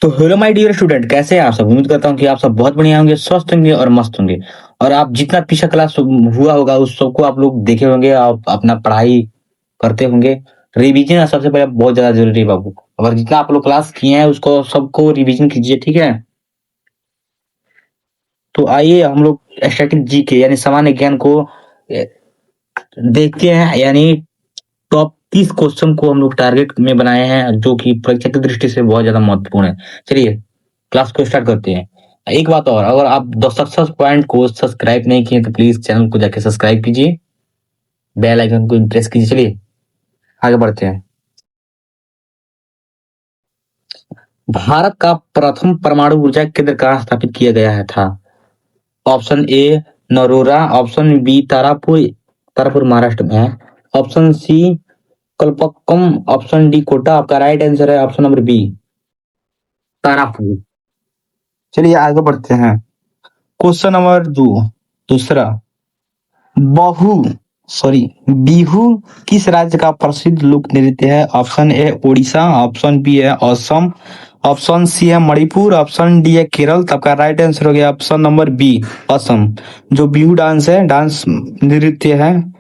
तो hello my dear student, कैसे हैं आप सब। उम्मीद करता हूँ कि आप सब बहुत बढ़िया होंगे, स्वस्थ होंगे और मस्त होंगे। और आप जितना पीछा क्लास हुआ होगा उस सबको आप लोग देखे होंगे, आप अपना पढ़ाई करते होंगे। रिवीजन सबसे पहले बहुत ज्यादा जरूरी है बाबू। और जितना आप लोग क्लास किए हैं उसको सबको रिवीजन कीजिए, ठीक है। तो आइए हम लोग स्टैटिक जी के यानी सामान्य ज्ञान को ए, देखते हैं। यानी टॉप 30 क्वेश्चन को हम लोग टारगेट में बनाए हैं जो कि परीक्षा की दृष्टि से बहुत ज्यादा महत्वपूर्ण है। चलिए क्लास को स्टार्ट करते हैं। एक बात और, अगर आप द सक्सेस पॉइंट को सब्सक्राइब नहीं किए तो प्लीज चैनल को जाके सब्सक्राइब कीजिए, बेल आइकन को प्रेस कीजिए। चलिए आगे बढ़ते हैं। भारत का प्रथम परमाणु ऊर्जा केंद्र कहाँ स्थापित किया गया है था। Option A Narora, option B Tarapur, Tarapur Maharashtra में है। Option C Kalpakkam, option D Kota. आपका राइट आंसर है ऑप्शन नंबर बी, तारापुर। चलिए आगे बढ़ते हैं। क्वेश्चन नंबर दूसरा, बहु सॉरी बिहू किस राज्य का प्रसिद्ध लोक नृत्य है। Option A Orissa, option B है असम, ऑप्शन सी है मणिपुर, ऑप्शन डी है केरल। तब का राइट आंसर हो गया ऑप्शन नंबर बी, असम। जो बिहू डांस है, डांस नृत्य है,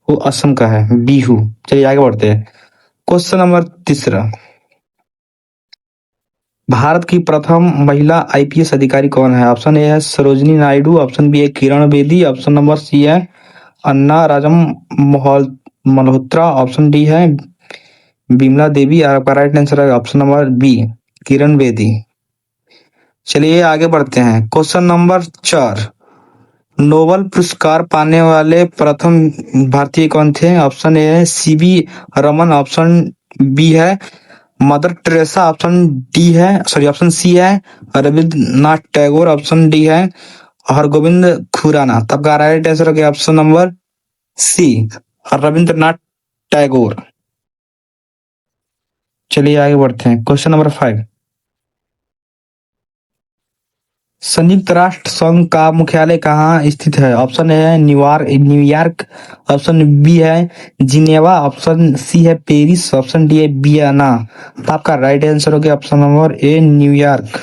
वो असम का है, बिहू। चलिए आगे बढ़ते हैं। क्वेश्चन नंबर तीसरा, भारत की प्रथम महिला आईपीएस अधिकारी कौन है। ऑप्शन ए है सरोजिनी नायडू, ऑप्शन बी है किरण बेदी, ऑप्शन नंबर सी है अन्ना राजम मल्होत्रा, ऑप्शन डी है बिमला देवी। आपका राइट आंसर है option number B, Kiran Bedi. चलिए आगे बढ़ते हैं। क्वेश्चन नंबर 4, नोबेल पुरस्कार पाने वाले प्रथम भारतीय कौन थे। ऑप्शन ए है सीवी रमन, ऑप्शन बी है मदर टेरेसा, ऑप्शन डी है सॉरी ऑप्शन सी है रविन्द्रनाथ टैगोर, ऑप्शन डी है हरगोविंद खुराना। तब का राइट आंसर हो गया option number C, Rabindranath Tagore. चलिए आगे बढ़ते हैं। क्वेश्चन नंबर 5, संयुक्त राष्ट्र संघ का मुख्यालय कहाँ स्थित है। ऑप्शन ए है न्यूयॉर्क, ऑप्शन बी है जिनेवा, ऑप्शन सी है पेरिस, ऑप्शन डी है वियना। तो आपका राइट आंसर हो गया ऑप्शन नंबर ए, न्यूयॉर्क।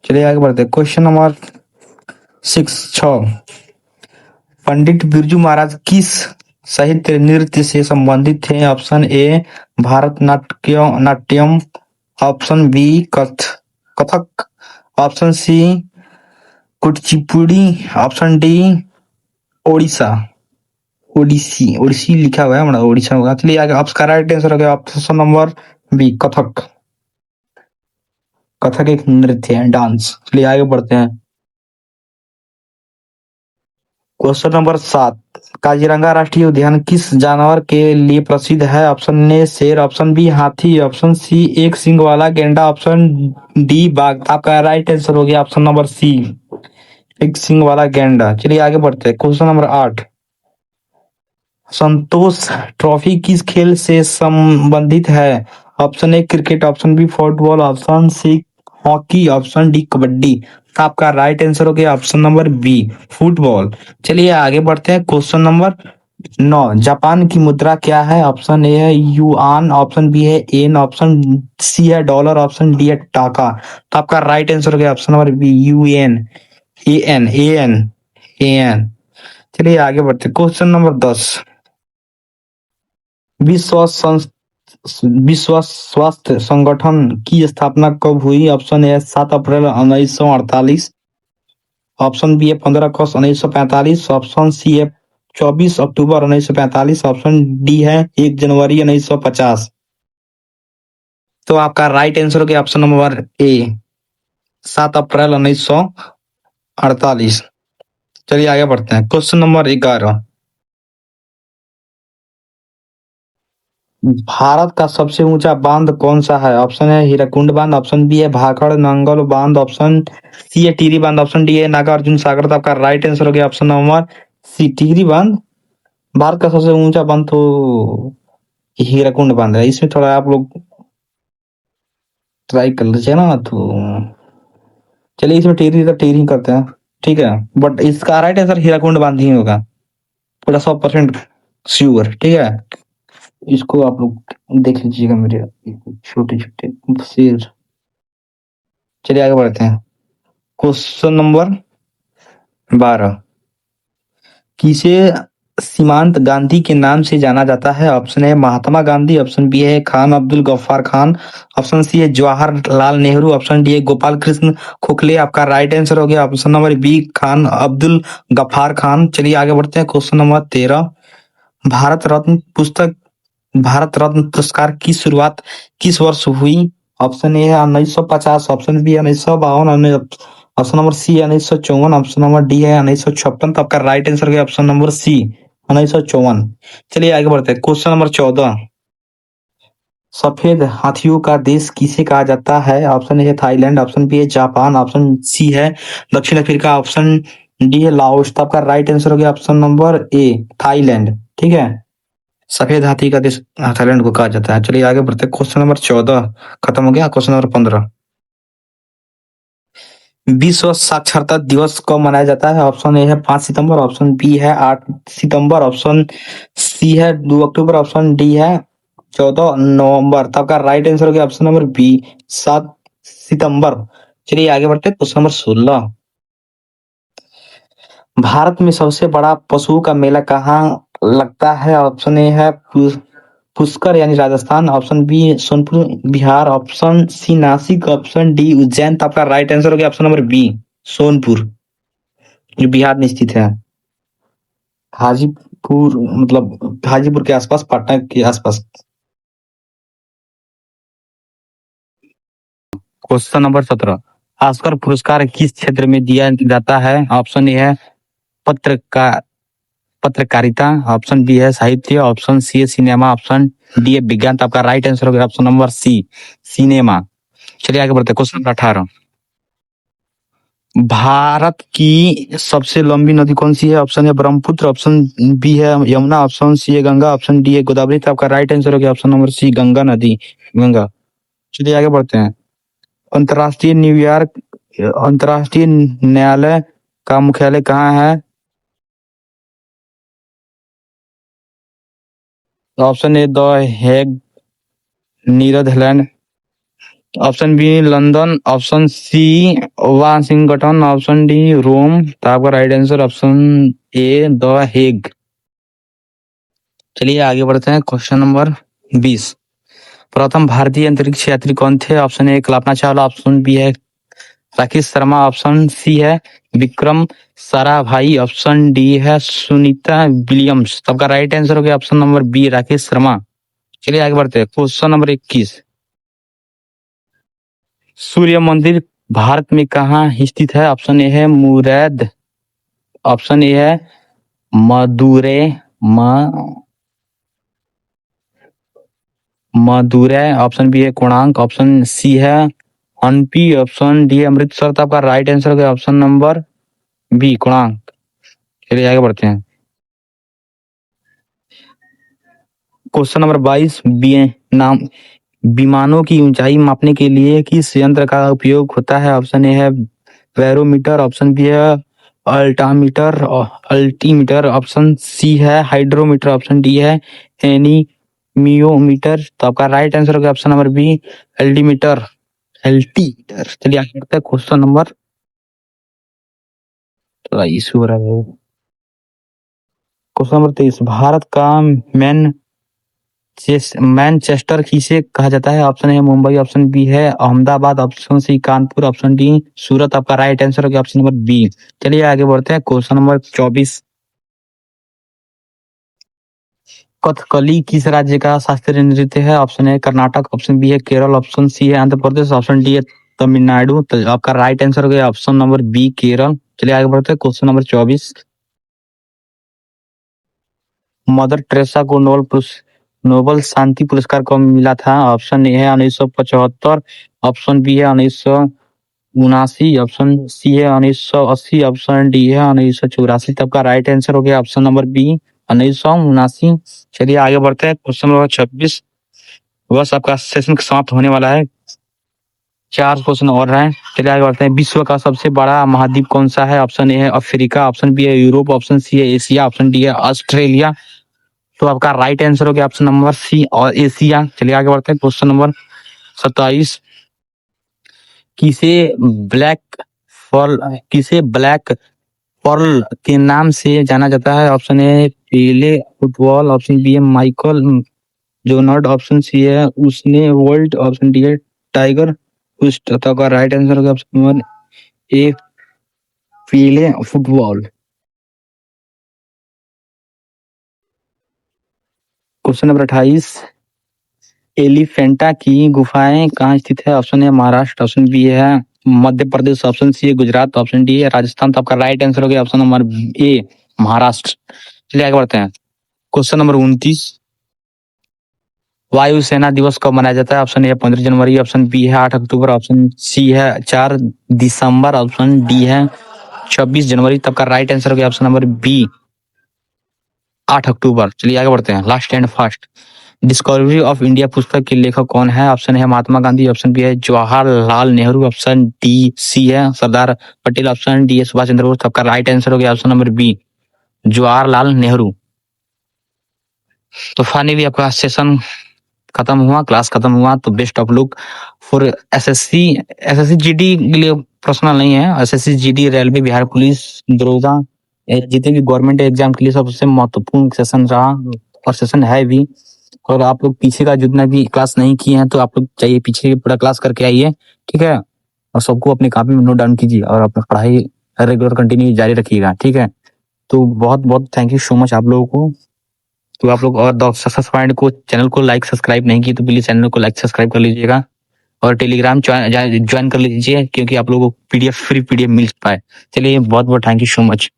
चलिए आगे बढ़ते हैं। क्वेश्चन नंबर 6, पंडित बिरजू महाराज किस साहित्य नृत्य से संबंधित थे। Option A Natyam, option B Kathak, option C Kuchipudi, option D Odisha. Odissi Odissi लिखा हुआ है, मतलब ओडिशा होगा। चलिए आगे, आपका राइट आंसर हो गया option number B, Kathak. Kathak एक नृत्य है, डांस। चलिए आगे बढ़ते हैं। क्वेश्चन नंबर 7, काजीरंगा राष्ट्रीय उद्यान किस जानवर के लिए प्रसिद्ध है। ऑप्शन ए शेर, ऑप्शन बी हाथी, ऑप्शन सी एक सींग वाला गेंडा, ऑप्शन डी बाघ। आपका राइट आंसर हो गया ऑप्शन नंबर सी, एक सींग वाला गेंडा। चलिए आगे बढ़ते हैं। क्वेश्चन नंबर 8, संतोष ट्रॉफी किस खेल से संबंधित है। Option A cricket, option B football, option C hockey, option D kabaddi. तो आपका राइट आंसर हो गया ऑप्शन नंबर बी, फुटबॉल। चलिए आगे बढ़ते हैं। क्वेश्चन नंबर 9, जापान की मुद्रा क्या है। ऑप्शन ए है युआन, ऑप्शन बी है एन, ऑप्शन सी है डॉलर, ऑप्शन डी है टाका। तो आपका राइट आंसर हो गया option number B, UN, A N. चलिए आगे बढ़ते हैं। क्वेश्चन नंबर 10, विश्व विश्व स्वास्थ्य संगठन की स्थापना कब हुई। Option A 7 April 1948, option B है 15 अगस्त 1945, ऑप्शन सी है 24 अक्टूबर 1945, ऑप्शन डी है 1 जनवरी 1950। तो आपका राइट आंसर हो गया ऑप्शन नंबर ए, 7 अप्रैल 1948। चलिए आगे बढ़ते हैं। क्वेश्चन नंबर 11, भारत का सबसे ऊंचा बांध कौन सा है। ऑप्शन है हीराकुंड बांध, ऑप्शन बी है भाखड़ नंगल बांध, ऑप्शन सी है टिहरी बांध, ऑप्शन डी है नागार्जुन सागर। तो आपका राइट आंसर हो गया ऑप्शन नंबर सी, टिहरी बांध। भारत का सबसे ऊंचा बांध तो हीराकुंड बांध है। इसमें थोड़ा आप लोग ट्राई कर लीजिए ना। तो चलिए इसमें टिहरी करते हैं, ठीक है। बट इसका राइट आंसर हीराकुंड बांध ही होगा, पूरा 100% श्योर, ठीक है। इसको आप लोग देख लीजिएगा, मेरे छोटे छोटे शेर। चलिए आगे बढ़ते हैं। Question number 12। किसे सीमांत गांधी के नाम से जाना जाता है? Option A Mahatma Gandhi, option B है खान अब्दुल गफ्फार खान, ऑप्शन सी है जवाहरलाल नेहरू, ऑप्शन डी है गोपाल कृष्ण गोखले। आपका राइट आंसर हो गया option number B Khan Abdul Ghaffar Khan. चलिए आगे बढ़ते हैं। Question number 13। भारत रत्न पुस्तक भारत रत्न पुरस्कार की शुरुआत किस वर्ष हुई? ऑप्शन ए है 1950, ऑप्शन बी है 1952, ऑप्शन नंबर सी है 1954, ऑप्शन नंबर डी है 1956। तो आपका राइट आंसर है ऑप्शन नंबर सी 1954। चलिए आगे बढ़ते हैं। Question number 14। सफेद हाथियों का देश किसे कहा जाता है? ऑप्शन ए है थाईलैंड, ऑप्शन बी है जापान, ऑप्शन सी है दक्षिण अफ्रीका, ऑप्शन डी है लाओस। तो आपका राइट आंसर हो गया ऑप्शन नंबर ए थाईलैंड। ठीक है, सफेद हाथी का देश थाईलैंड को कहा जाता है। चलिए आगे बढ़ते हैं। क्वेश्चन नंबर 14 खत्म हो गया। Question number 15। विश्व साक्षरता दिवस कब मनाया जाता है? ऑप्शन ए है 5 सितंबर, ऑप्शन बी है 8 सितंबर, ऑप्शन सी है 2 अक्टूबर, ऑप्शन डी है 14 नवंबर। तो आपका राइट आंसर हो गया ऑप्शन नंबर बी 7 सितंबर। चलिए आगे बढ़ते हैं। Question number 16। भारत में सबसे बड़ा पशुओं का मेला कहाँ लगता है? ऑप्शन ए है पुष्कर यानी Rajasthan, option B Sonpur Bihar, option C Nashik, option D Ujjain. तो आपका राइट आंसर हो गया ऑप्शन नंबर बी सोनपुर, जो बिहार में स्थित है। हाजीपुर मतलब हाजीपुर के आसपास, पटना के आसपास। Question number 17। ऑस्कर पुरस्कार किस क्षेत्र में दिया जाता है? ऑप्शन ए है पत्रकार पत्रकारिता, ऑप्शन बी है साहित्य, ऑप्शन सी है सिनेमा, ऑप्शन डी है विज्ञान। तो आपका राइट आंसर होगा ऑप्शन नंबर सी सिनेमा। चलिए आगे बढ़ते हैं। Question number 18। भारत की सबसे लंबी नदी कौन सी है? ऑप्शन है ब्रह्मपुत्र, ऑप्शन बी है यमुना, ऑप्शन सी है गंगा, ऑप्शन डी है गोदावरी। तो आपका राइट आंसर हो गया ऑप्शन नंबर सी गंगा नदी, गंगा। चलिए आगे बढ़ते हैं। अंतर्राष्ट्रीय न्यूयॉर्क अंतर्राष्ट्रीय न्यायालय का मुख्यालय कहाँ है? Option A the Hague Netherlands, option B London, option C Washington, option D Rome. तो आपका right answer option A the Hague. चलिए आगे बढ़ते हैं। Question number 20। प्रथम भारतीय अंतरिक्ष यात्री कौन थे? Option A Kalpana Chawla, option B है राकेश शर्मा, ऑप्शन सी है विक्रम साराभाई, ऑप्शन डी है सुनीता विलियम्स। तो आपका राइट आंसर हो गया option number B Rakesh Sharma. चलिए आगे बढ़ते हैं। Question number 21। सूर्य मंदिर भारत में कहाँ स्थित है? ऑप्शन ए है मुरैद, ऑप्शन ए है मदुरै मदुरै, ऑप्शन बी है कोणार्क, ऑप्शन सी है हम्पी, ऑप्शन डी है अमृतसर। तो आपका राइट आंसर हो गया ऑप्शन नंबर बी कोणार्क। चलिए आगे बढ़ते हैं। Question number 22। नाम विमानों की ऊंचाई मापने के लिए किस यंत्र का उपयोग होता है? ऑप्शन ए है बैरोमीटर, ऑप्शन बी है अल्टीमीटर, ऑप्शन सी है हाइड्रोमीटर, ऑप्शन डी है एनीमियोमीटर। तो आपका राइट आंसर होगा option number B altimeter, altimeter. चलिए आगे बढ़ते हैं। क्वेश्चन नंबर इशू हो रहा है। Question number 23। भारत का मैनचेस्टर किसे कहा जाता है? ऑप्शन है मुंबई, ऑप्शन बी है Ahmedabad, option C Kanpur, option D Surat. आपका राइट आंसर होगा ऑप्शन नंबर बी। चलिए आगे बढ़ते हैं। Question number 24। कथकली किस राज्य का शास्त्रीय नृत्य है? ऑप्शन है कर्नाटक, ऑप्शन बी है केरल, ऑप्शन सी है आंध्र प्रदेश, ऑप्शन डी है तमिलनाडु। तो आपका राइट आंसर हो गया ऑप्शन नंबर बी केरल। चलिए आगे बढ़ते हैं। Question number 24। मदर टेरेसा को नोबल शांति पुरस्कार कब मिला था? ऑप्शन ए है 1975, ऑप्शन बी है 1979, ऑप्शन सी है 1980, ऑप्शन डी है 1984। तब का राइट आंसर हो गया ऑप्शन नंबर बी 1979। चलिए आगे बढ़ते हैं। Question number 26। बस आपका सेशन समाप्त होने वाला है, 4 क्वेश्चन और हैं। चलिए आगे बढ़ते हैं। विश्व का सबसे बड़ा महाद्वीप कौन सा है? ऑप्शन ए है अफ्रीका, ऑप्शन बी है यूरोप, ऑप्शन सी है एशिया, ऑप्शन डी है ऑस्ट्रेलिया। तो आपका राइट आंसर हो गया ऑप्शन नंबर सी और एशिया। चलिए आगे बढ़ते हैं। Question number 27। किसे किसे ब्लैक पर्ल के नाम से जाना जाता है? Option A Pele football, option B है माइकल जोनार्ड, ऑप्शन सी है उसने वर्ल्ड, ऑप्शन डी है टाइगर उस का राइट आंसर होगा option number A Pele football. Question number 28, Elephanta की गुफाएं कहाँ स्थित है? Option A Maharashtra, option B है मध्य प्रदेश, ऑप्शन सी है गुजरात, ऑप्शन डी है राजस्थान। तो आपका राइट आंसर हो गया ऑप्शन नंबर ए महाराष्ट्र। चलिए आगे बढ़ते हैं। क्वेश्चन नंबर 29, वायुसेना दिवस कब मनाया जाता है? ऑप्शन ए 15 जनवरी, ऑप्शन बी है 8 अक्टूबर, ऑप्शन सी है 4 दिसंबर, ऑप्शन डी है 26 जनवरी। तब का राइट आंसर हो गया ऑप्शन नंबर बी 8 अक्टूबर। चलिए आगे बढ़ते हैं। Last and fast, discovery of India पुस्तक के लेखक कौन है? ऑप्शन है महात्मा गांधी, ऑप्शन बी है Jawaharlal Nehru, option D C है सरदार पटेल, ऑप्शन डी है सुभाष चंद्र बोस। आपका राइट आंसर हो गया option number B Jawaharlal Nehru. तो फाइनली आपका सेशन खत्म हुआ, क्लास खत्म हुआ। तो best of look for SSC GD के लिए पर्सनल नहीं है, SSC GD railway Bihar police दरोगा जितने भी गवर्नमेंट एग्जाम के लिए सबसे महत्वपूर्ण सेशन रहा और सेशन है भी। और आप लोग पीछे का जितना भी क्लास नहीं किए हैं तो आप लोग चाहिए पीछे पूरा क्लास करके आइए, ठीक है। और सबको अपनी कॉपी में नोट डाउन कीजिए और अपनी पढ़ाई रेगुलर कंटिन्यू जारी रखिएगा, ठीक है। तो बहुत बहुत थैंक यू सो मच आप लोगों को। तो आप लोग और सक्सेस पॉइंट को चैनल को लाइक सब्सक्राइब नहीं किए तो प्लीज चैनल को लाइक सब्सक्राइब कर लीजिएगा और टेलीग्राम ज्वाइन कर लीजिए क्योंकि आप लोगों को पीडीएफ फ्री पीडीएफ मिल पाए। चलिए बहुत बहुत थैंक यू सो मच।